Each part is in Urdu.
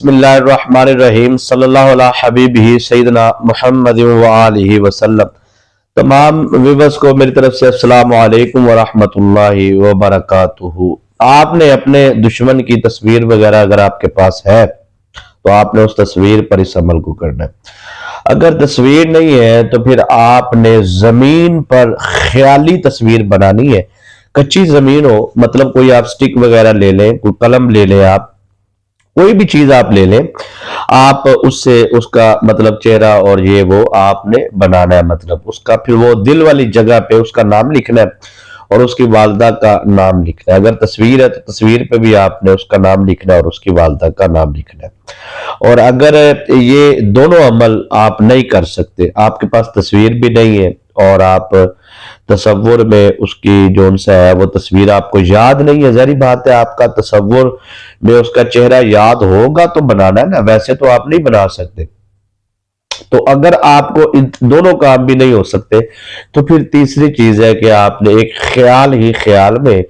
بسم اللہ الرحمن الرحیم صلی اللہ علیہ حبیبہ سیدنا محمد وآلہ وسلم۔ تمام ویورز کو میری طرف سے السلام علیکم ورحمۃ اللہ وبرکاتہ۔ آپ نے اپنے دشمن کی تصویر وغیرہ اگر آپ کے پاس ہے تو آپ نے اس تصویر پر اس عمل کو کرنا ہے۔ اگر تصویر نہیں ہے تو پھر آپ نے زمین پر خیالی تصویر بنانی ہے۔ کچی زمین ہو، مطلب کوئی آپ سٹک وغیرہ لے لیں، کوئی قلم لے لیں، آپ کوئی بھی چیز آپ لے لیں، آپ اس سے اس کا مطلب چہرہ اور یہ وہ آپ نے بنانا ہے، مطلب اس کا پھر وہ دل والی جگہ پہ اس کا نام لکھنا ہے اور اس کی والدہ کا نام لکھنا ہے۔ اگر تصویر ہے تو تصویر پہ بھی آپ نے اس کا نام لکھنا ہے اور اس کی والدہ کا نام لکھنا ہے۔ اور اگر یہ دونوں عمل آپ نہیں کر سکتے، آپ کے پاس تصویر بھی نہیں ہے اور آپ تصور میں اس کی جو ان سے ہے وہ تصویر آپ کو یاد نہیں ہے، ظاہری بات ہے آپ کا تصور میں اس کا چہرہ یاد ہوگا تو بنانا ہے نا، ویسے تو آپ نہیں بنا سکتے۔ تو اگر آپ کو ان دونوں کام بھی نہیں ہو سکتے تو پھر تیسری چیز ہے کہ آپ نے ایک خیال میں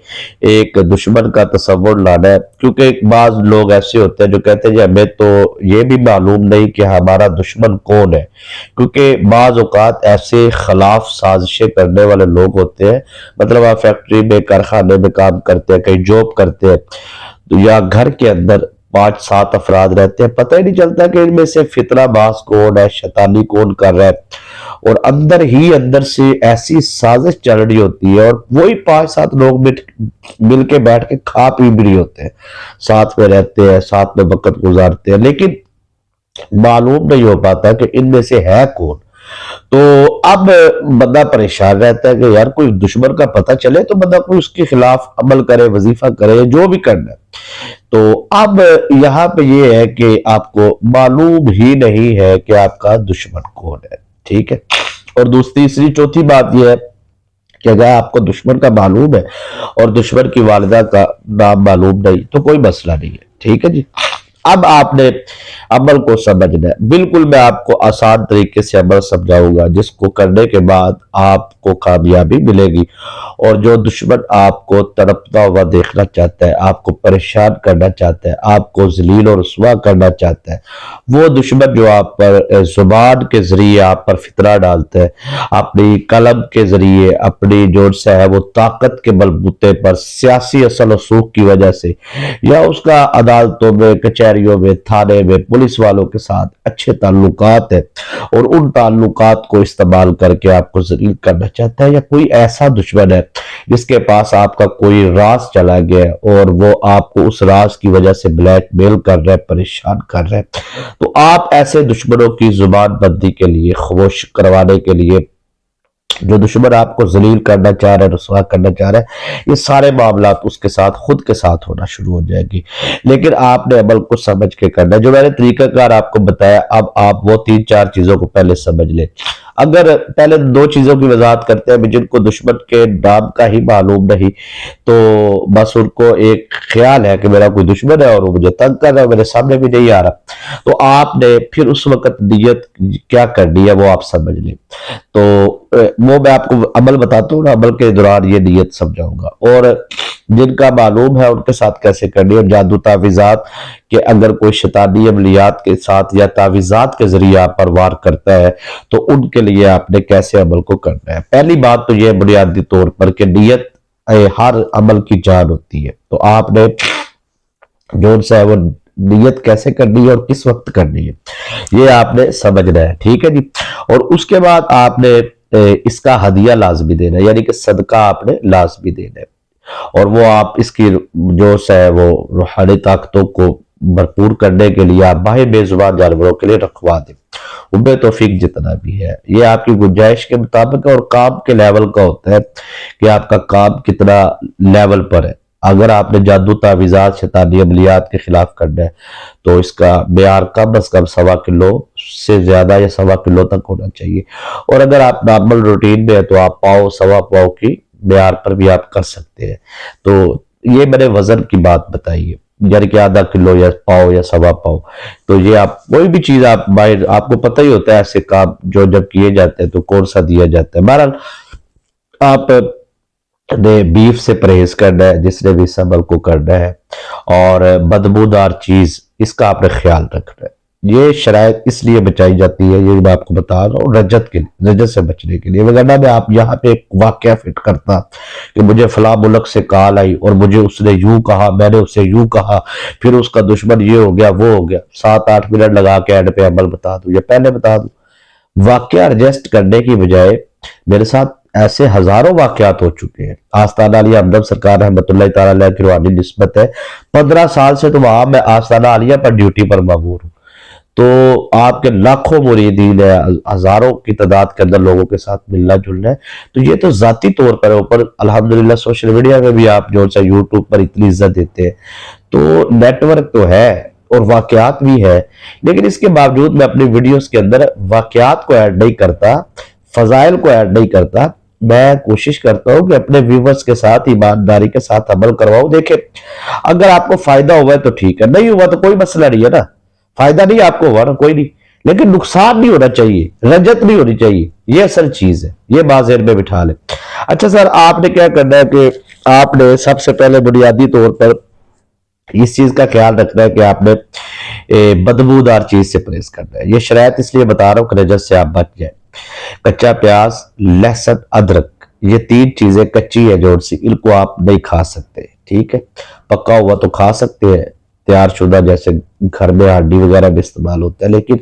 ایک دشمن کا تصور لانا ہے، کیونکہ بعض لوگ ایسے ہوتے ہیں جو کہتے ہیں جی ہمیں تو یہ بھی معلوم نہیں کہ ہمارا دشمن کون ہے، کیونکہ بعض اوقات ایسے خلاف سازشیں کرنے والے لوگ ہوتے ہیں، مطلب آپ فیکٹری میں کارخانے میں کام کرتے ہیں، کہیں جاب کرتے ہیں یا گھر کے اندر 5-7 افراد رہتے ہیں، پتہ ہی نہیں چلتا کہ ان میں سے فتنہ باز کون ہے، شیطانی کون کر رہا ہے، اور اندر ہی اندر سے ایسی سازش چل رہی ہوتی ہے، اور وہی 5-7 لوگ مل کے بیٹھ کے کھا پی بھی رہے ہوتے ہیں، ساتھ میں رہتے ہیں، ساتھ میں وقت گزارتے ہیں، لیکن معلوم نہیں ہو پاتا کہ ان میں سے ہے کون۔ تو اب بندہ پریشان رہتا ہے کہ یار کوئی دشمن کا پتہ چلے تو بندہ کوئی اس کے خلاف عمل کرے، وظیفہ کرے، جو بھی کرنا ہے۔ تو اب یہاں پہ یہ ہے کہ آپ کو معلوم ہی نہیں ہے کہ آپ کا دشمن کون ہے، ٹھیک ہے۔ اور تیسری چوتھی بات یہ ہے کہ اگر آپ کو دشمن کا معلوم ہے اور دشمن کی والدہ کا نام معلوم نہیں تو کوئی مسئلہ نہیں ہے، ٹھیک ہے جی۔ اب آپ نے عمل کو سمجھنا ہے، بالکل میں آپ کو آسان طریقے سے عمل سمجھاؤں گا جس کو کرنے کے بعد آپ کو کامیابی ملے گی، اور جو دشمن آپ کو تڑپتا ہوا دیکھنا چاہتا ہے، آپ کو پریشان کرنا چاہتا ہے، آپ کو ذلیل و رسوا کرنا چاہتا ہے، وہ دشمن جو آپ پر زبان کے ذریعے آپ پر فتنہ ڈالتا ہے، اپنی قلم کے ذریعے، اپنی جو سے ہے وہ طاقت کے بلبوتے پر، سیاسی اصل رسوخ کی وجہ سے، یا اس کا عدالتوں میں، کچہریوں میں، تھانے میں پولیس والوں کے ساتھ اچھے تعلقات ہیں اور ان تعلقات کو استعمال کر کے آپ کو ذلیل کرنا چاہتا ہے، یا کوئی ایسا دشمن ہے جس کے پاس آپ کا کوئی راز چلا گیا ہے اور وہ آپ کو اس راز کی وجہ سے بلیک میل کر رہا ہے، پریشان کر رہا ہے، تو آپ ایسے دشمنوں کی زبان بندی کے لیے، خاموش کروانے کے لیے، جو دشمن آپ کو ذلیل کرنا چاہ رہا ہے، رسوا کرنا چاہ رہا ہے، یہ سارے معاملات اس کے ساتھ خود کے ساتھ ہونا شروع ہو جائے گی، لیکن آپ نے عمل کو سمجھ کے کرنا ہے۔ جو میں نے طریقہ کار آپ کو بتایا، اب آپ وہ 3-4 چیزوں کو پہلے سمجھ لیں۔ اگر پہلے 2 چیزوں کی وضاحت کرتے ہیں، جن کو دشمن کے نام کا ہی معلوم نہیں تو بس ان کو ایک خیال ہے کہ میرا کوئی دشمن ہے اور وہ مجھے تنگ کر رہا ہے، میرے سامنے بھی نہیں آ رہا، تو آپ نے پھر اس وقت نیت کیا کرنی ہے وہ آپ سمجھ لیں۔ تو وہ میں آپ کو عمل بتاتا ہوں نا، عمل کے دوران یہ نیت سمجھاؤں گا، اور جن کا معلوم ہے ان کے ساتھ کیسے کرنی ہے، اور جادو تعویذات کہ اگر کوئی شیطانی عملیات کے ساتھ یا تعویذات کے ذریعے آپ پر وار کرتا ہے تو ان کے لیے آپ نے کیسے عمل کو کرنا ہے۔ پہلی بات تو یہ بنیادی طور پر کہ نیت ہر عمل کی جان ہوتی ہے، تو آپ نے جو ان سے ہے وہ نیت کیسے کرنی ہے اور کس وقت کرنی ہے یہ آپ نے سمجھنا ہے، ٹھیک ہے جی۔ اور اس کے بعد آپ نے اس کا ہدیہ لازمی دینا ہے، یعنی کہ صدقہ آپ نے لازمی دینا ہے، اور وہ آپ اس کی جو ہے وہ روحانی طاقتوں کو بھرپور کرنے کے لیے آپ باہر بے زبان جانوروں کے لیے رکھوا دیں، امید توفیق جتنا بھی ہے یہ آپ کی گنجائش کے مطابق ہے، اور کام کے لیول کا ہوتا ہے کہ آپ کا کام کتنا لیول پر ہے۔ اگر آپ نے جادو تعویذات شیطانی عملیات کے خلاف کرنا ہے تو اس کا معیار کم از کم 1.25 کلو سے زیادہ یا 1.25 کلو تک ہونا چاہیے، اور اگر آپ نارمل روٹین میں ہے تو آپ پاؤ 1.25 پاؤ کی معیار پر بھی آپ کر سکتے ہیں۔ تو یہ میں نے وزن کی بات بتائی ہے، یعنی کہ آدھا کلو یا پاؤ یا 1.25 پاؤ، تو یہ آپ کوئی بھی چیز آپ باہر، آپ کو پتہ ہی ہوتا ہے ایسے کام جو جب کیے جاتے ہیں تو کون سا دیا جاتا ہے۔ بہرحال آپ نے بیف سے پرہیز کرنا ہے جس نے بھی اس عمل کو کرنا ہے، اور بدبودار چیز اس کا آپ نے خیال رکھنا ہے۔ یہ شرائط اس لیے بچائی جاتی ہے، یہ میں آپ کو بتا رہا ہوں، رجت سے بچنے کے لیے۔ وگرنہ میں آپ یہاں پہ ایک واقعہ فٹ کرتا کہ مجھے فلاں ملک سے کال آئی اور مجھے اس نے یوں کہا، میں نے اسے یوں کہا، پھر اس کا دشمن یہ ہو گیا وہ ہو گیا، 7-8 منٹ لگا کے اینڈ پہ عمل بتا دوں یا پہلے بتا دوں۔ واقعہ ایڈجسٹ کرنے کی بجائے میرے ساتھ ایسے ہزاروں واقعات ہو چکے ہیں۔ آستانہ عالیہ ہمدرد سرکار رحمۃ اللہ تعالیٰ علیہ کی روحانی نسبت ہے، 15 سال سے تو وہاں میں آستانہ عالیہ پر ڈیوٹی پر مامور ہوں، تو آپ کے لاکھوں مریدین ہیں، ہزاروں کی تعداد کے اندر لوگوں کے ساتھ ملنا جلنا ہے۔ تو یہ تو ذاتی طور پر اوپر الحمدللہ سوشل میڈیا میں بھی آپ جو سا یوٹیوب پر اتنی عزت دیتے ہیں، تو نیٹ ورک تو ہے اور واقعات بھی ہے، لیکن اس کے باوجود میں اپنی ویڈیوز کے اندر واقعات کو ایڈ نہیں کرتا، فضائل کو ایڈ نہیں کرتا۔ میں کوشش کرتا ہوں کہ اپنے ویورز کے ساتھ ایمانداری کے ساتھ عمل کرواؤں۔ دیکھیں، اگر آپ کو فائدہ ہوا ہے تو ٹھیک ہے، نہیں ہوا تو کوئی مسئلہ نہیں ہے نا، فائدہ نہیں آپ کو ہوا نا، کوئی نہیں، لیکن نقصان نہیں ہونا چاہیے، رجت نہیں ہونی چاہیے، یہ اصل چیز ہے، یہ بات ذہن میں بٹھا لیں۔ اچھا سر، آپ نے کیا کرنا ہے کہ آپ نے سب سے پہلے بنیادی طور پر اس چیز کا خیال رکھنا ہے کہ آپ نے بدبودار چیز سے پرہیز کرنا ہے۔ یہ شرائط اس لیے بتا رہا ہوں کہ رجت سے آپ بچ جائیں۔ کچا پیاز، لہسن، ادرک، یہ 3 چیزیں کچی ہے جوڑ سی، ان کو آپ نہیں کھا سکتے، ٹھیک ہے۔ پکا ہوا تو کھا سکتے ہیں، تیار شدہ جیسے گھر میں ہانڈی وغیرہ میں استعمال ہوتا ہے، لیکن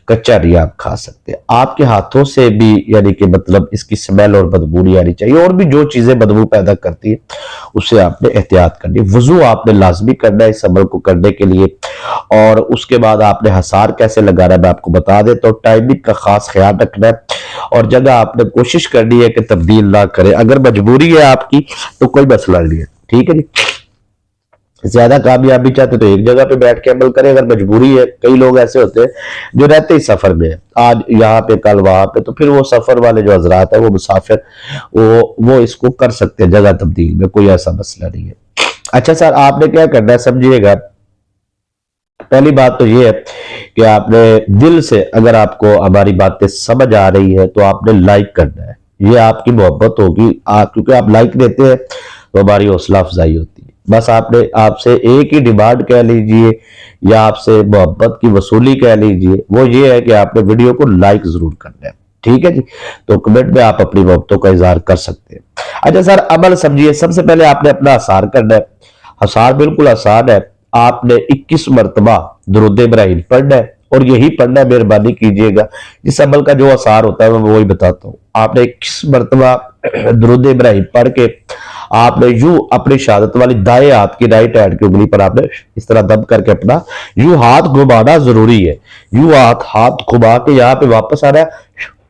کچا نہیں آپ کھا سکتے۔ آپ کے ہاتھوں سے بھی یعنی کہ مطلب اس کی سمیل اور بدبو نہیں آنی چاہیے، اور بھی جو چیزیں بدبو پیدا کرتی ہیں اسے آپ نے احتیاط کرنی ہے۔ وضو آپ نے لازمی کرنا ہے اس عمل کو کرنے کے لیے، اور اس کے بعد آپ نے حصار کیسے لگانا ہے میں آپ کو بتا دیتا ہوں۔ ٹائمنگ کا خاص خیال رکھنا ہے، اور جگہ آپ نے کوشش کرنی ہے کہ تبدیل نہ کرے۔ اگر مجبوری ہے آپ کی تو کوئی مسئلہ نہیں ہے، ٹھیک ہے جی۔ زیادہ کامیابی چاہتے تو ایک جگہ پہ بیٹھ کے عمل کریں، اگر مجبوری ہے، کئی لوگ ایسے ہوتے ہیں جو رہتے ہی سفر میں ہیں، آج یہاں پہ کل وہاں پہ، تو پھر وہ سفر والے جو حضرات ہیں وہ مسافر وہ اس کو کر سکتے ہیں جگہ تبدیل میں، کوئی ایسا مسئلہ نہیں ہے۔ اچھا سر، آپ نے کیا کرنا ہے سمجھیے گا۔ پہلی بات تو یہ ہے کہ آپ نے دل سے، اگر آپ کو ہماری باتیں سمجھ آ رہی ہے تو آپ نے لائک کرنا ہے، یہ آپ کی محبت ہوگی، کیونکہ آپ لائک دیتے ہیں تو ہماری حوصلہ افزائی ہوتی ہے۔ بس آپ نے آپ سے ایک ہی ڈیمانڈ کہہ لیجئے یا آپ سے محبت کی وصولی کہہ لیجئے، وہ یہ ہے کہ آپ نے ویڈیو کو لائک ضرور کرنا ہے، ٹھیک ہے جی۔ تو کمنٹ میں آپ اپنی محبتوں کا اظہار کر سکتے ہیں۔ اچھا سر، عمل سمجھیے، سب سے پہلے آپ نے اپنا حصار کرنا ہے۔ حصار بالکل آسان ہے، آپ نے 21 مرتبہ درود ابراہیم پڑھنا ہے، اور یہی پڑھنا ہے، مہربانی کیجئے گا، جس عمل کا جو اثار ہوتا ہے میں وہی بتاتا ہوں۔ آپ نے 21 مرتبہ درود ابراہیم پڑھ کے آپ نے یوں اپنی شہادت والی دائیں ہاتھ کی رائٹ ہینڈ کی انگلی پر آپ نے اس طرح دب کر کے اپنا یوں ہاتھ گھمانا ضروری ہے، یوں ہاتھ گھما کے یہاں پہ واپس آ رہا ہے،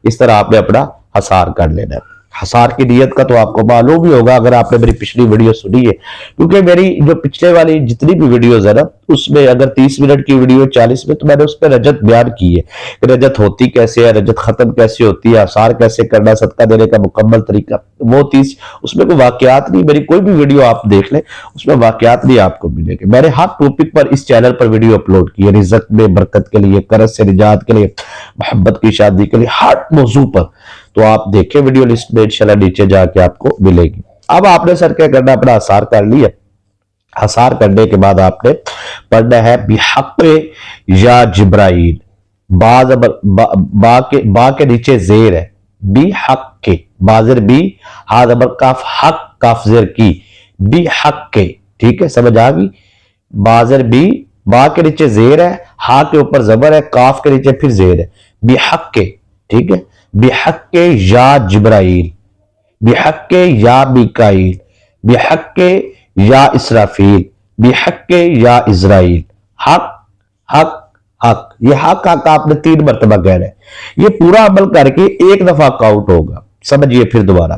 اس طرح آپ نے اپنا حصار کر لینا ہے۔ حصار کی نیت کا تو آپ کو معلوم ہی ہوگا اگر آپ نے میری پچھلی ویڈیو سنی ہے، کیونکہ میری جو پچھلے والی جتنی بھی ویڈیوز ہے نا، اس میں اگر 30 منٹ کی ویڈیو 40 میں، تو میں نے اس پہ رجت بیان کی ہے کہ رجت ہوتی کیسے ہے، رجت ختم کیسے ہوتی ہے، حصار کیسے کرنا، صدقہ دینے کا مکمل طریقہ، وہ 30 اس میں کوئی واقعات نہیں، میری کوئی بھی ویڈیو آپ دیکھ لیں اس میں واقعات نہیں آپ کو ملے گے۔ میں نے ہر ٹاپک پر اس چینل پر ویڈیو اپلوڈ کی ہے، رزق میں برکت کے لیے، قرض سے نجات کے لیے، محبت کی شادی کے لیے، ہر موضوع پر، تو آپ دیکھیں ویڈیو لسٹ میں انشاءاللہ نیچے جا کے آپ کو ملے گی۔ اب آپ نے سر کیا کرنا، اپنا حصار کر لیا۔ حصار کرنے کے بعد آپ نے پڑھنا ہے بحق یا جبرائیل، با کے نیچے زیر ہے، بحق کے، بازر بی، ہا زبر کاف، حق کاف زیر کی، بحق کے، ٹھیک ہے، سمجھ آ گئی۔ بازر بی، با کے نیچے زیر ہے، ہا کے اوپر زبر ہے، کاف کے نیچے پھر زیر ہے، بحق کے، ٹھیک ہے۔ بحق یا جبرائیل، بحق یا میکائیل، بحق یا اسرافیل، بحق یا اسرائیل، حق حق حق، یہ حق حق آپ نے 3 مرتبہ کہنا ہے۔ یہ پورا عمل کر کے ایک دفعہ کاؤنٹ ہوگا، سمجھیے پھر دوبارہ،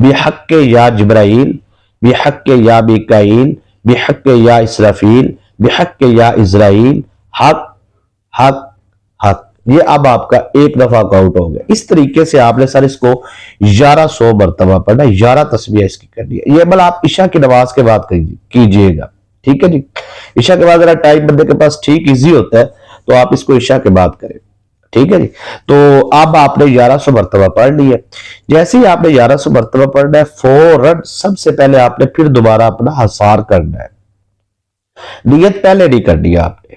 بحق یا جبرائیل، بحق یا میکائیل، بحق یا اسرافیل، بحق یا اسرائیل، حق حق حق، یہ اب آپ کا ایک دفعہ کاؤنٹ ہو گیا۔ اس طریقے سے آپ نے سر اس کو 1100 مرتبہ پڑھنا، 11 تسبیح اس کی کرنی ہے۔ یہ عمل آپ عشاء کی نماز کے بعد کیجئے گا، ٹھیک ہے جی۔ عشاء کے بعد اگر ٹائم بندے کے پاس ٹھیک ایزی ہوتا ہے تو آپ اس کو عشاء کے بعد کریں، ٹھیک ہے جی۔ تو اب آپ نے 1100 مرتبہ پڑھ لی ہے۔ جیسے ہی آپ نے 1100 مرتبہ پڑھنا ہے، فوراً سب سے پہلے آپ نے پھر دوبارہ اپنا حصار کرنا ہے۔ نیت پہلے نہیں کرنی ہے آپ نے،